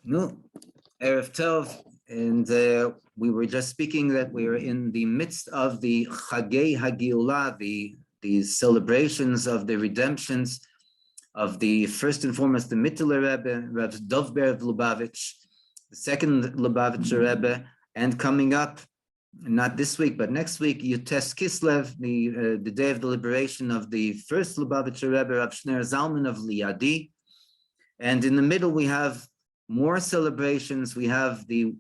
No, Erev Tov, and we were just speaking that we are in the midst of the Chagei Hagiulah, the celebrations of the redemptions of the first and foremost the Mittler Rebbe, Rebbe Dovber of Lubavitch, the second Lubavitcher Rebbe, and coming up, not this week but next week, Yutes Kislev, the day of the liberation of the first Lubavitcher Rebbe, Rav Shner Zalman of Liadi, and in the middle we have more celebrations. We have the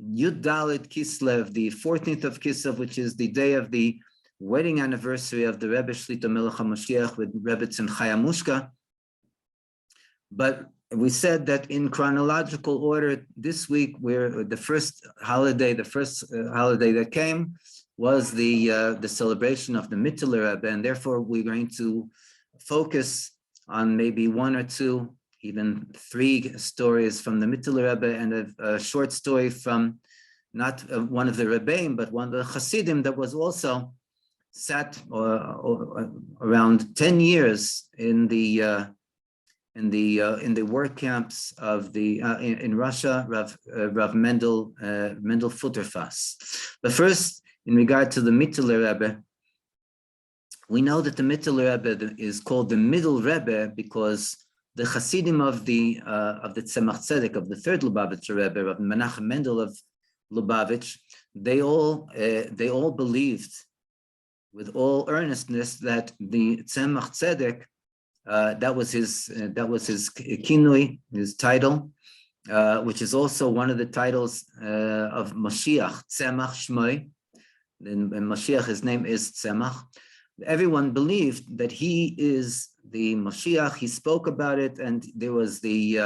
Yud Dalet Kislev, the 14th of Kislev, which is the day of the wedding anniversary of the Rebbe Shlita Melech Ha'Moshiach with Rebbe Chayamushka. But we said that in chronological order, this week, where the first holiday that came was the celebration of the Mittler Rebbe, and therefore we're going to focus on maybe one or two, even three stories from the Mittler Rebbe and a short story from not one of the Rebbeim, but one of the Hasidim that was also sat around 10 years in the work camps of in Russia, Rav Mendel Futerfas. But first, in regard to the Mittler Rebbe, we know that the Mittler Rebbe is called the Middle Rebbe because the Hasidim of the Tzemach Tzedek, of the third Lubavitcher Rebbe, Rabbi Menachem Mendel of Lubavitch, they all believed with all earnestness that the Tzemach Tzedek, that was his kinui, his title, which is also one of the titles of Mashiach, Tzemach Shmoi. And Mashiach, his name is Tzemach. Everyone believed that he is the Mashiach. He spoke about it, and there was the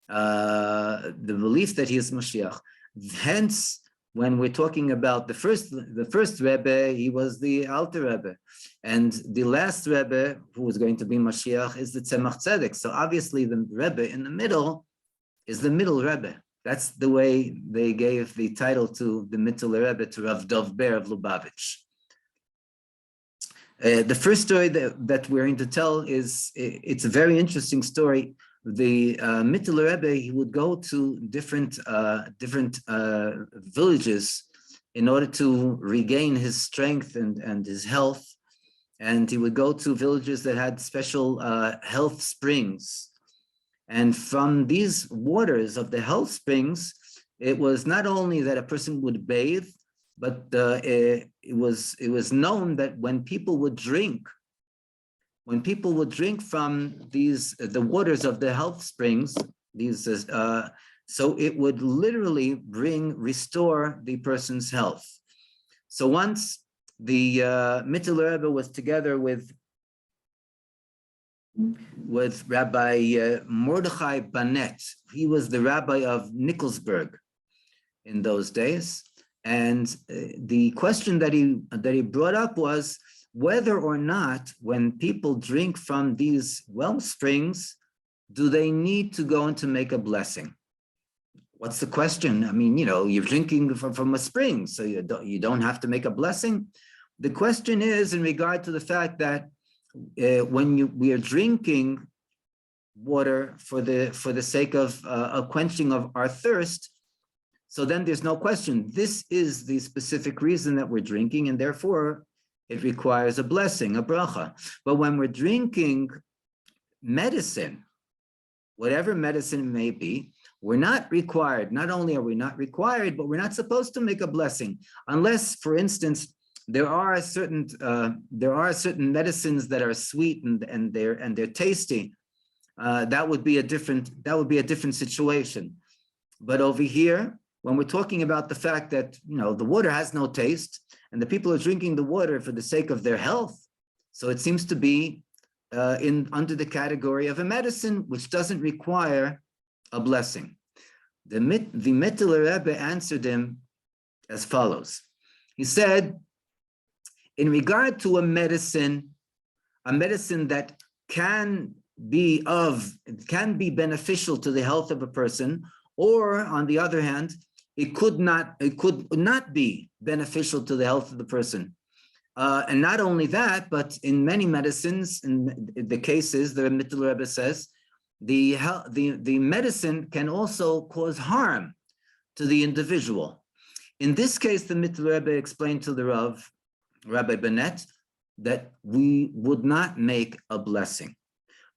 belief that he is Mashiach. Hence, when we're talking about the first Rebbe, he was the Alter Rebbe, and the last Rebbe, who was going to be Mashiach, is the Tzemach Tzedek. So obviously, the Rebbe in the middle is the Middle Rebbe. That's the way they gave the title to the Mittler Rebbe, to Rav Dovber of Lubavitch. The first story that we're going to tell it's a very interesting story. The Mittler Rebbe, he would go to different villages in order to regain his strength and his health, and he would go to villages that had special health springs. And from these waters of the health springs, it was not only that a person would bathe, but it was known that when people would drink from the waters of the health springs, so it would literally restore the person's health. So once the Mittler Rebbe was together with Rabbi Mordechai Banet. He was the rabbi of Nikolsburg in those days. And the question that he brought up was whether or not, when people drink from these well springs, do they need to go and to make a blessing? What's the question? I mean, you're drinking from a spring, so you don't have to make a blessing. The question is in regard to the fact that when we are drinking water for the sake of quenching of our thirst, so then there's no question. This is the specific reason that we're drinking, and therefore it requires a blessing, a bracha. But when we're drinking medicine, whatever medicine it may be, we're not required. Not only are we not required, but we're not supposed to make a blessing, unless, for instance, there are certain medicines that are sweet and they're tasty. That would be a different situation. But over here, when we're talking about the fact that the water has no taste and the people are drinking the water for the sake of their health, so it seems to be under the category of a medicine which doesn't require a blessing. The Mittler Rebbe answered him as follows. He said, in regard to a medicine that can be beneficial to the health of a person, or on the other hand, it could not be beneficial to the health of the person. And not only that, but in many medicines, in the cases, the Mittler Rebbe says, the medicine can also cause harm to the individual. In this case, the Mittler Rebbe explained to the Rav, Rabbi Bennett, that we would not make a blessing.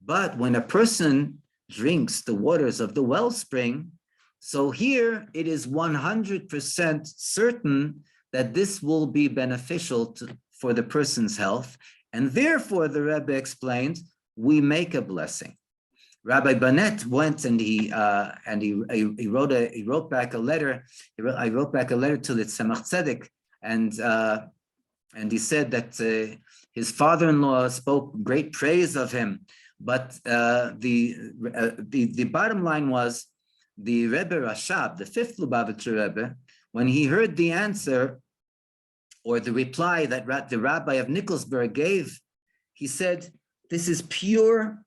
But when a person drinks the waters of the wellspring, so here it is 100% certain that this will be beneficial for the person's health, and therefore the Rebbe explained, we make a blessing. Rabbi Bennett went and he wrote back a letter. I wrote back a letter to the Tzemach Tzedek, and he said that his father-in-law spoke great praise of him, but the bottom line was the Rebbe Rashab, the fifth Lubavitcher Rebbe, when he heard the answer or the reply that the Rabbi of Nikolsburg gave, he said, "This is pure.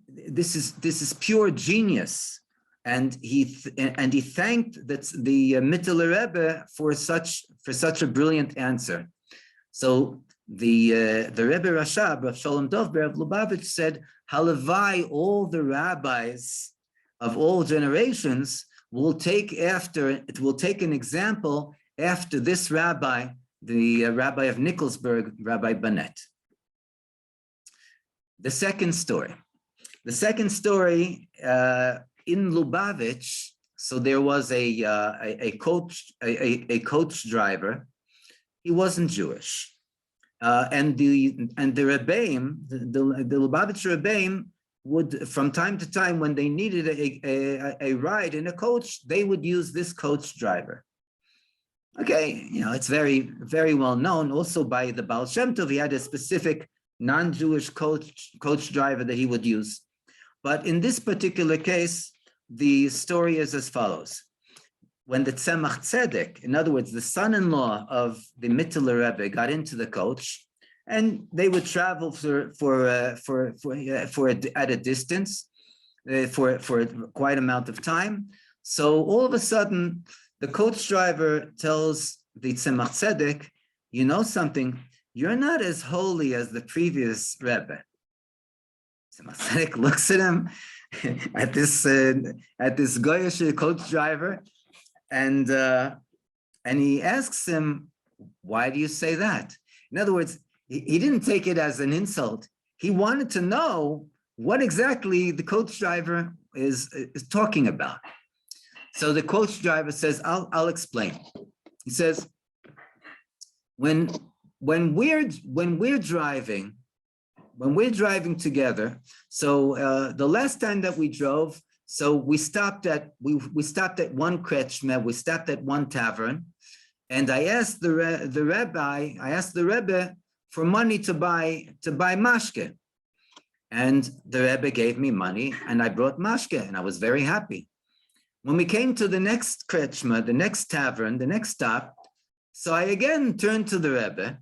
This is pure genius," and he thanked the Mittler Rebbe for such a brilliant answer. So the Rebbe Rashab, Rav Shalom Dovber of Lubavitch, said, "Halavai, all the rabbis of all generations will take an example after this rabbi, the Rabbi of Nikolsburg, Rabbi Bennett." The second story in Lubavitch. So there was a coach driver. He wasn't Jewish, and the Rebbeim, the Lubavitcher Rebbeim, would from time to time, when they needed a ride in a coach, they would use this coach driver. Okay, it's very, very well known also by the Baal Shem Tov. He had a specific non-Jewish coach driver that he would use. But in this particular case, the story is as follows. When the Tzemach Tzedek, in other words, the son-in-law of the Mittler Rebbe, got into the coach, and they would travel at a distance for quite amount of time. So all of a sudden, the coach driver tells the Tzemach Tzedek, "You know something? You're not as holy as the previous Rebbe." Tzemach Tzedek looks at him, at this Goyish coach driver, and he asks him, "Why do you say that?" In other words, he didn't take it as an insult. He wanted to know what exactly the coach driver is talking about. So the coach driver says, "I'll explain." He says, when we're driving together, so the last time that we drove, so we stopped at one krechme, we stopped at one tavern, and I asked the Rebbe for money to buy mashke, and the Rebbe gave me money, and I brought mashke, and I was very happy. When we came to the next krechma, the next tavern, the next stop, so I again turned to the Rebbe,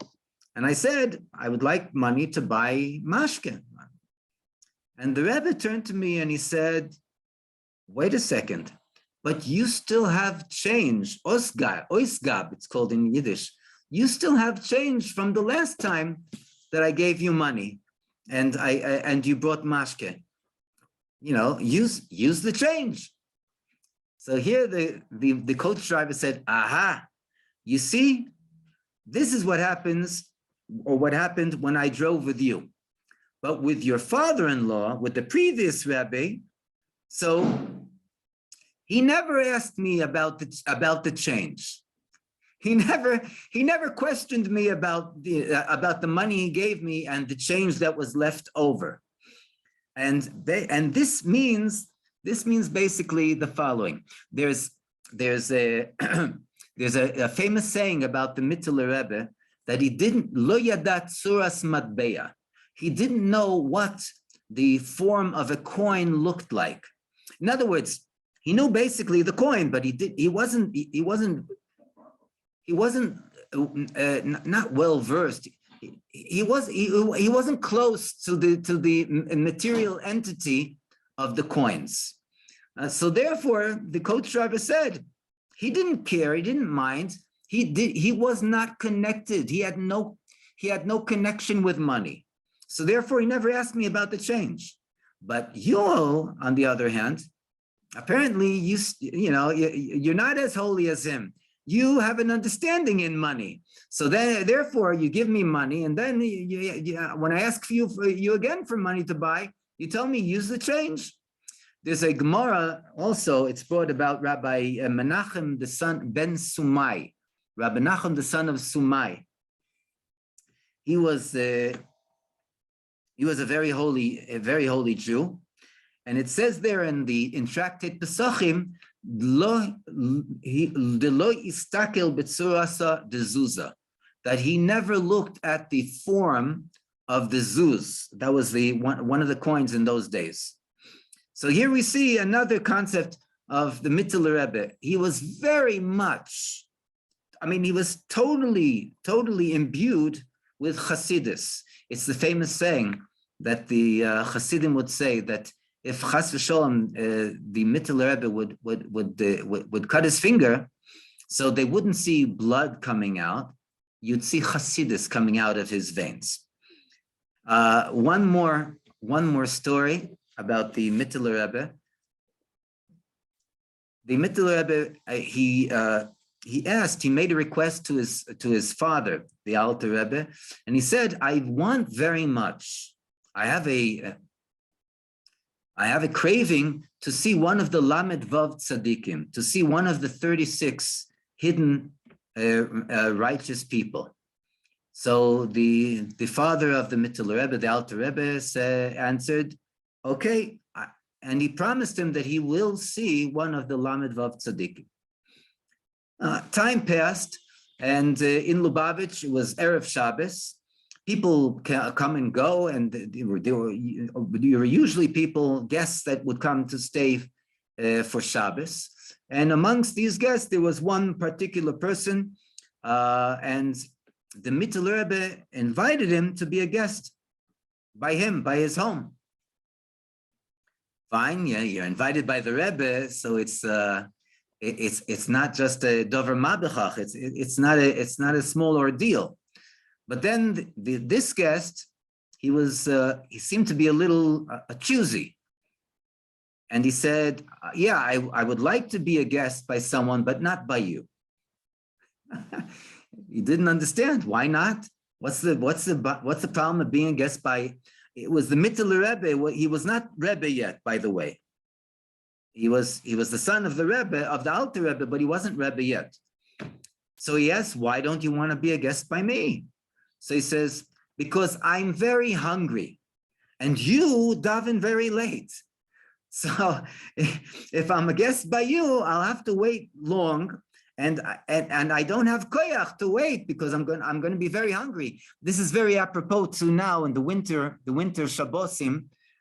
and I said, "I would like money to buy mashke." And the Rebbe turned to me and he said, "Wait a second, but you still have change, oisgab, it's called in Yiddish. You still have change from the last time that I gave you money, and you brought mashke. Use the change." So here the coach driver said, "Aha, you see, this is what happens, or what happened when I drove with you. But with your father-in-law, with the previous Rebbe, so he never asked me about the change. He never questioned me about the money he gave me and the change that was left over. And this means basically the following. There's a famous saying about the Mittler Rebbe that he didn't lo yadat suras matbeya. He didn't know what the form of a coin looked like. In other words, he knew basically the coin, but he wasn't not well versed. He wasn't close to the material entity of the coins. So therefore, the coach driver said he didn't care, he didn't mind. He was not connected. He had no connection with money. So therefore, he never asked me about the change. But you, on the other hand, apparently you're not as holy as him. You have an understanding in money. So then, therefore, you give me money, and then when I ask you again for money to buy, you tell me use the change. There's a Gemara also. It's brought about Rabbi Menachem the son ben Sumai, Rabbi Menachem the son of Sumai. He was a very holy Jew, and it says there in Tractate Pesachim, that he never looked at the form of the zuz. That was one of the coins in those days. So here we see another concept of the Mittler Rebbe. He was very much, he was totally imbued with Hasidus. It's the famous saying that the Hasidim would say that if Chas v'Sholom, the Mittler Rebbe would cut his finger, so they wouldn't see blood coming out, you'd see Hasidus coming out of his veins. One more story about the Mittler Rebbe. The Mittler Rebbe, he made a request to his father, the Alter Rebbe, and he said, I want very much, I have a craving to see one of the Lamed Vav Tzadikim, to see one of the 36 hidden righteous people. So the father of the Mittler Rebbe, the Alter Rebbe, answered, okay, and he promised him that he will see one of the Lamed Vav Tzadikim. Time passed, and in Lubavitch, it was Erev Shabbos. People come and go, and there were usually guests that would come to stay for Shabbos. And amongst these guests, there was one particular person, and the Mittler Rebbe invited him to be a guest by his home. Fine, yeah, you're invited by the Rebbe, so it's not just a Dovber Mabechach. It's not a small ordeal. But then this guest, he seemed to be a little choosy, and he said, "Yeah, I would like to be a guest by someone, but not by you." He didn't understand why not. What's the problem of being a guest by? It was the Mittler Rebbe. He was not Rebbe yet, by the way. He was the son of the Rebbe, of the Alter Rebbe, but he wasn't Rebbe yet. So he asked, "Why don't you want to be a guest by me?" So he says, "Because I'm very hungry, and you daven very late. So if I'm a guest by you, I'll have to wait long, and I don't have koyach to wait because I'm going to be very hungry." This is very apropos to now in the winter Shabbosim,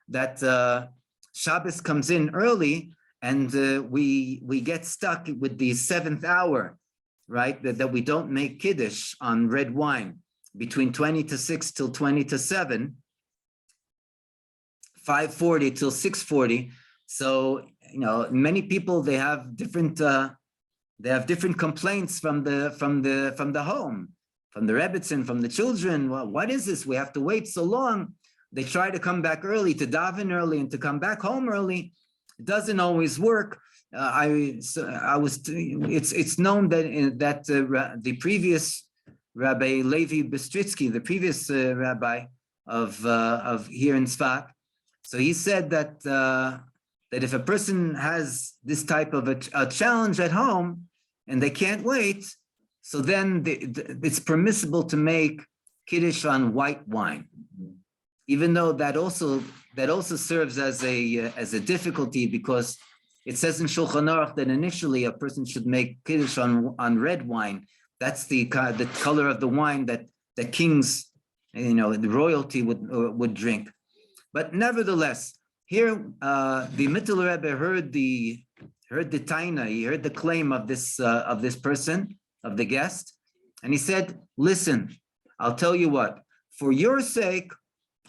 that Shabbos comes in early, and we get stuck with the 7th hour, right? That we don't make kiddush on red wine between 20 to 6 till 20 to 7, 5:40 till 6:40. So many people, they have different complaints from the home, from the Rebbitzin, from the children. Well, what is this? We have to wait so long. They try to come back early, to daven early, and to come back home early. It doesn't always work. It's known that the previous Rabbi Levi Bistritsky, the previous rabbi of here in Tzfat, so he said that if a person has this type of a challenge at home and they can't wait, so then it's permissible to make kiddush on white wine, even though that also serves as a difficulty, because it says in Shulchan Aruch that initially a person should make kiddush on red wine. That's the color of the wine that the kings, the royalty would drink. But nevertheless, here the Mittler Rebbe heard the taina, he heard the claim of this person, of the guest, and he said, "Listen, I'll tell you what. For your sake,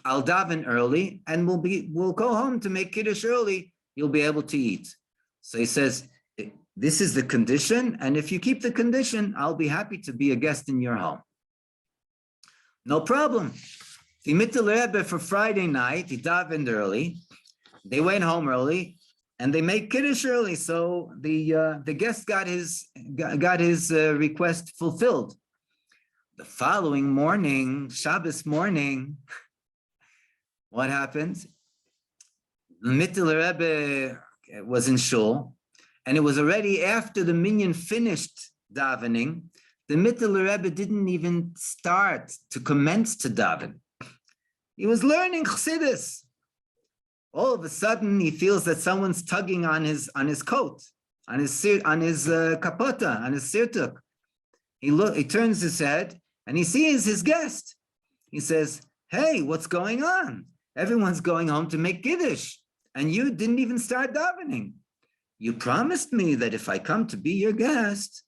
I'll daven early, and we'll go home to make kiddush early. You'll be able to eat." So he says, "This is the condition, and if you keep the condition, I'll be happy to be a guest in your home." No problem. The Mittler Rebbe, for Friday night, he davened early, they went home early and they made Kiddush early. So the guest got his request fulfilled. The following morning, Shabbos morning, what happened? The Mittler Rebbe was in shul, and it was already after the minyan finished davening. The Mittler Rebbe didn't even start to commence to daven. He was learning Chassidus. All of a sudden, he feels that someone's tugging on his coat, on his kapota, on his sirtuk. He turns his head and he sees his guest. He says, "Hey, what's going on? Everyone's going home to make Kiddush, and you didn't even start davening. You promised me that if I come to be your guest,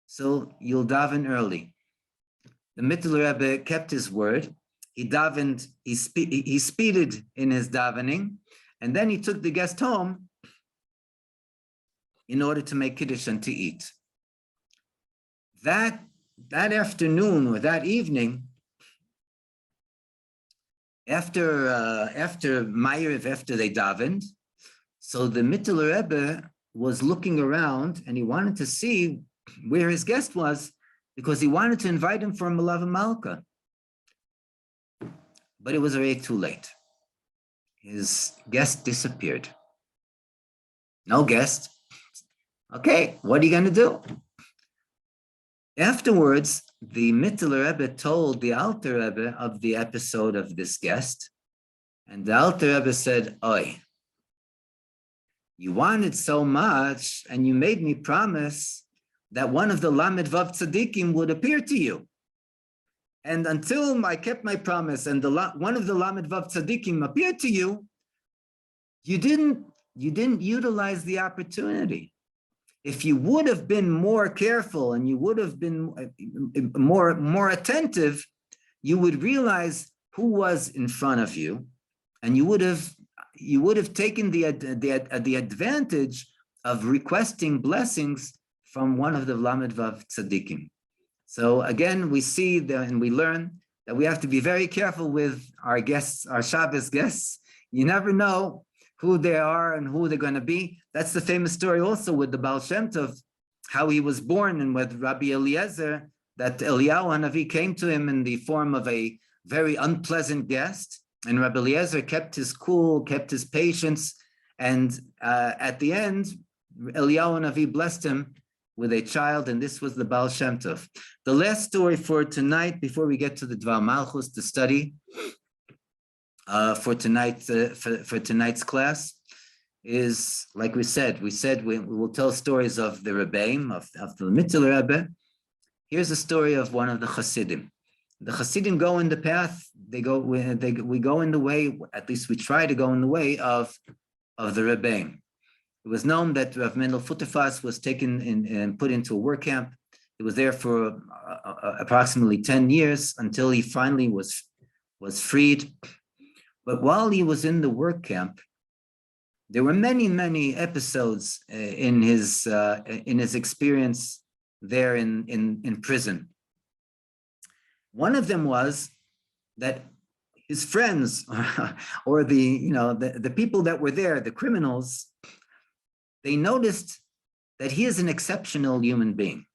so you'll daven early." The Mittler Rebbe kept his word. He davened, he speeded in his davening, and then he took the guest home in order to make Kiddush and to eat. That afternoon or that evening, after Ma'ariv, after they davened, so the Mittler Rebbe was looking around and he wanted to see where his guest was because he wanted to invite him for a Malava Malka. But it was already too late. His guest disappeared. No guest. Okay, what are you going to do? Afterwards, the Mittler Rebbe told the Alter Rebbe of the episode of this guest, and the Alter Rebbe said, "Oi, you wanted so much, and you made me promise that one of the Lamed Vav Tzadikim would appear to you. And until I kept my promise and one of the Lamed Vav Tzadikim appeared to you, you didn't utilize the opportunity. If you would have been more careful and you would have been more attentive, you would realize who was in front of you, and you would have taken the advantage of requesting blessings from one of the Lamed Vav Tzadikim." So again, we see and we learn that we have to be very careful with our guests, our Shabbos guests. You never know who they are and who they're going to be. That's the famous story also with the Baal Shem Tov, how he was born, and with Rabbi Eliezer, that Eliyahu Hanavi came to him in the form of a very unpleasant guest, and Rabbi Eliezer kept his cool, kept his patience, and at the end, Eliyahu Hanavi blessed him with a child, and this was the Baal Shem Tov. The last story for tonight, before we get to the Dvar Malchus, to study for tonight's class, is, like we said we will tell stories of the Rebbeim, of the Mittler Rebbe. Here's a story of one of the Hasidim. The Hasidim go in the path, we go in the way, at least we try to go in the way of the Rebbeim. It was known that Rabbi Mendel Futerfas was taken and put into a work camp. He was there for approximately 10 years until he finally was freed. But while he was in the work camp, there were many episodes in his experience there in prison. One of them was that his friends or the people that were there, the criminals, they noticed that he is an exceptional human being,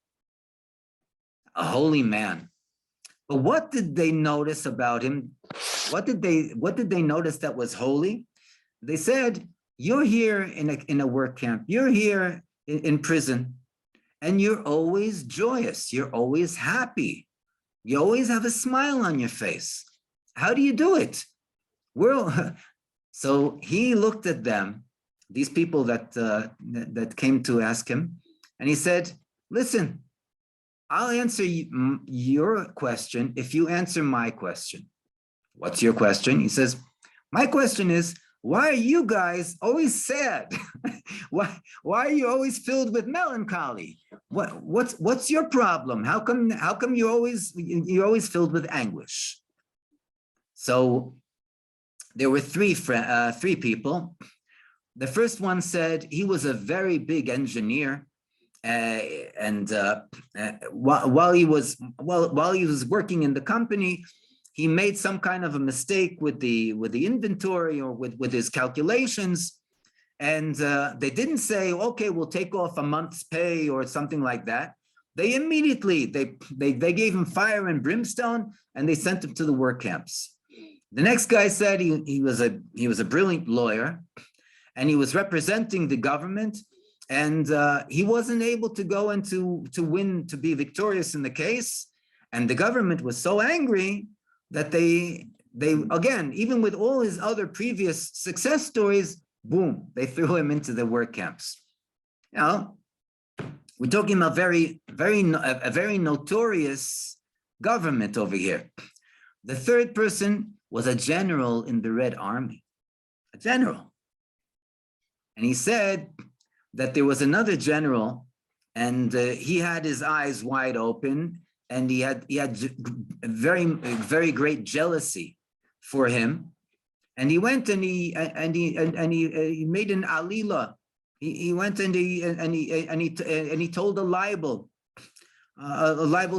a holy man. But what did they notice about him? What did they notice that was holy? They said, "You're here in a work camp. You're here in prison, and you're always joyous. You're always happy. You always have a smile on your face. How do you do it?" So he looked at them, these people that came to ask him, and he said, "Listen, I'll answer your question if you answer my question." "What's your question?" He says, "My question is, why are you guys always sad? Why are you always filled with melancholy? What's your problem? How come you're always filled with anguish?" So there were three people. The first one said he was a very big engineer, and while he was working in the company, he made some kind of a mistake with the inventory or with his calculations. And they didn't say, okay, we'll take off a month's pay or something like that. They immediately, they gave him fire and brimstone, and they sent him to the work camps. The next guy said he was a brilliant lawyer, and he was representing the government, and he wasn't able to go and to be victorious in the case. And the government was so angry that they again, even with all his other previous success stories, boom, they threw him into the work camps. You know, we're talking about a very notorious government over here. The third person was a general in the Red Army, a general. And he said that there was another general, and he had his eyes wide open, and he had very great jealousy for him. And he went and he made an alila. He went and he told a libel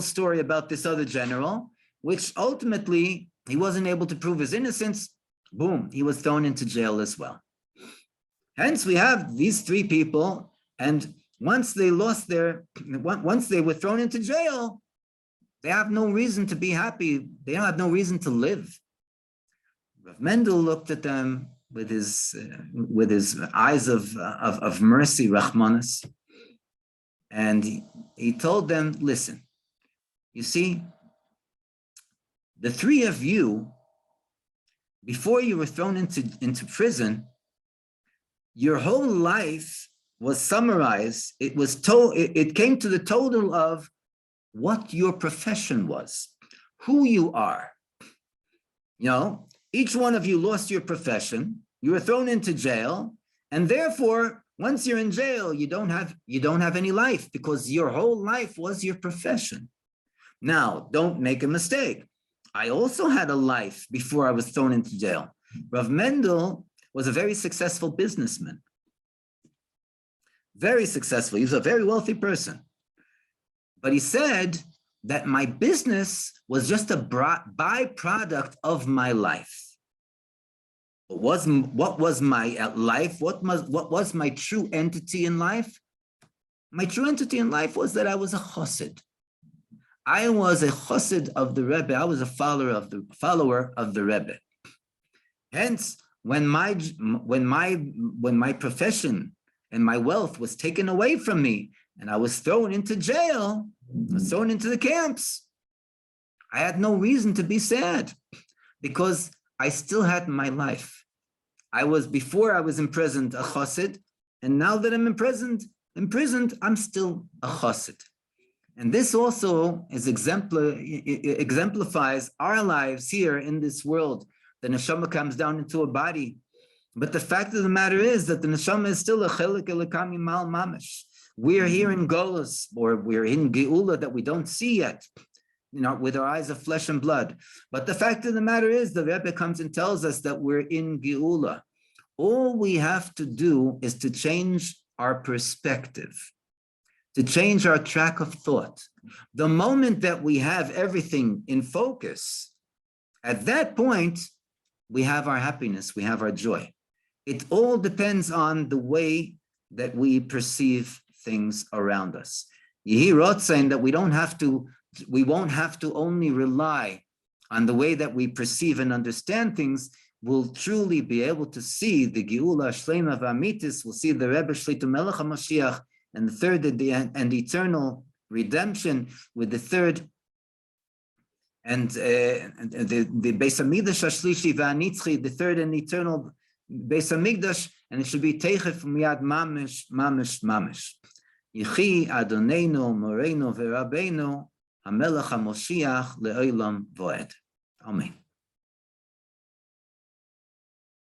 story about this other general, which ultimately he wasn't able to prove his innocence. Boom, he was thrown into jail as well. Hence, we have these three people, and once they were thrown into jail, they have no reason to be happy. They don't have no reason to live. Rav Mendel looked at them with his eyes of mercy, Rahmanas, and he told them, listen, you see, the three of you, before you were thrown into prison, your whole life was summarized. It came to the total of what your profession was, who you are. You know, each one of you lost your profession. You were thrown into jail, and therefore, once you're in jail, you don't have any life, because your whole life was your profession. Now, don't make a mistake. I also had a life before I was thrown into jail. Rav Mendel was a very successful businessman. Very successful. He was a very wealthy person. But he said that my business was just a byproduct of my life. What was my life? What was my true entity in life? My true entity in life was that I was a chassid. I was a chassid of the Rebbe. I was a follower of the Rebbe. Hence, when my profession and my wealth was taken away from me, and I was thrown into jail, I was thrown into the camps, I had no reason to be sad, because I still had my life. Before I was imprisoned, a chassid, and now that I'm imprisoned, I'm still a chassid. And this also exemplifies our lives here in this world. The neshama comes down into a body, but the fact of the matter is that the neshama is still a chelik elikami mal mamish. We're here in Golus, or we're in Geula that we don't see yet, you know, with our eyes of flesh and blood. But the fact of the matter is, the Rebbe comes and tells us that we're in Geula. All we have to do is to change our perspective, to change our track of thought. The moment that we have everything in focus, at that point, we have our happiness, we have our joy. It all depends on the way that we perceive things around us. Yehi Rotzain, that we won't have to only rely on the way that we perceive and understand things. We'll truly be able to see the Geula Shleima V'Amitis. We'll see the Rebbe Shlita Melech Ha'Moshiach, and the third and eternal redemption with the third and the Beis Hamikdash Hashlishi V'Anitzchi, the third and eternal Beis Hamikdash, and it should be Teichef Miyad Mamish Mamish Mamish. Yechi Adonenu Moreinu V'Rabbeinu HaMelech HaMoshiach Le'olam Voed. Amen.